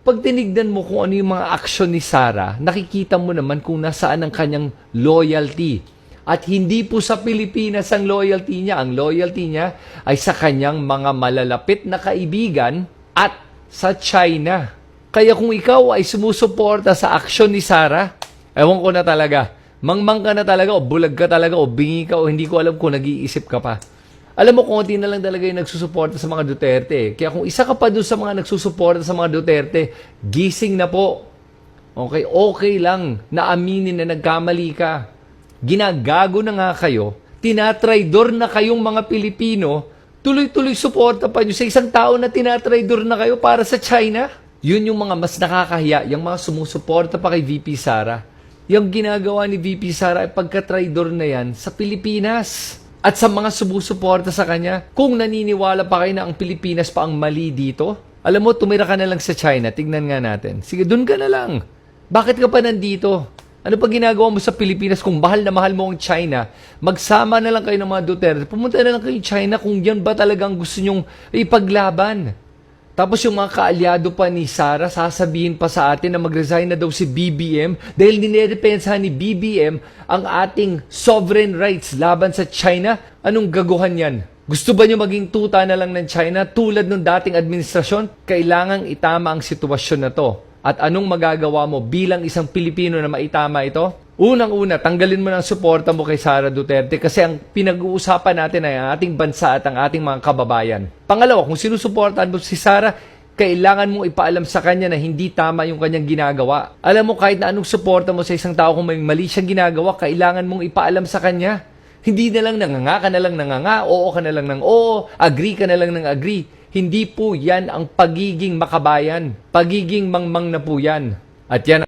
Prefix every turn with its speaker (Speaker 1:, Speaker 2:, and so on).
Speaker 1: pag tinignan mo kung ano yung mga aksyon ni Sara, nakikita mo naman kung nasaan ang kanyang loyalty. At hindi po sa Pilipinas ang loyalty niya. Ang loyalty niya ay sa kanyang mga malalapit na kaibigan at sa China. Kaya kung ikaw ay sumusuporta sa aksyon ni Sara, ewan ko na talaga, mangmang ka na talaga o bulag ka talaga o bingi ka o hindi ko alam kung nag-iisip ka pa. Alam mo, konti na lang talaga yung nagsusuporta sa mga Duterte. Kaya kung isa ka pa doon sa mga nagsusuporta sa mga Duterte, gising na po. Okay lang na aminin na nagkamali ka. Ginagago na nga kayo, tinatraidor na kayong mga Pilipino, tuloy-tuloy suporta pa nyo sa isang tao na tinatraidor na kayo para sa China. Yun yung mga mas nakakahiya, yung mga sumusuporta pa kay VP Sara. Yung ginagawa ni VP Sara ay pagka-traidor na yan sa Pilipinas. At sa mga sumusuporta sa kanya, kung naniniwala pa kayo na ang Pilipinas pa ang mali dito, alam mo, tumira ka na lang sa China, tignan nga natin. Sige, dun ka na lang. Bakit ka pa nandito? Ano pa ginagawa mo sa Pilipinas kung mahal na mahal mo ang China? Magsama na lang kayo ng mga Duterte. Pumunta na lang kayo China kung yan ba talagang gusto nyong ipaglaban. Tapos yung mga kaalyado pa ni Sara, sasabihin pa sa atin na mag-resign na daw si BBM dahil ninedepensahan ni BBM ang ating sovereign rights laban sa China. Anong gaguhan yan? Gusto ba nyo maging tuta na lang ng China tulad ng dating administrasyon? Kailangang itama ang sitwasyon na to. At anong magagawa mo bilang isang Pilipino na maitama ito? Unang-una, tanggalin mo ng suporta mo kay Sara Duterte kasi ang pinag-uusapan natin ay ang ating bansa at ang ating mga kababayan. Pangalawa, kung sinusuportahan mo si Sara, kailangan mong ipaalam sa kanya na hindi tama yung kanyang ginagawa. Alam mo, kahit na anong suporta mo sa isang tao kung may mali siyang ginagawa, kailangan mong ipaalam sa kanya. Hindi na lang nanganga ka na lang nanganga, oo ka na lang ng oo, agree ka na lang ng agree. Hindi po yan ang pagiging makabayan. Pagiging mangmang na po yan. At yan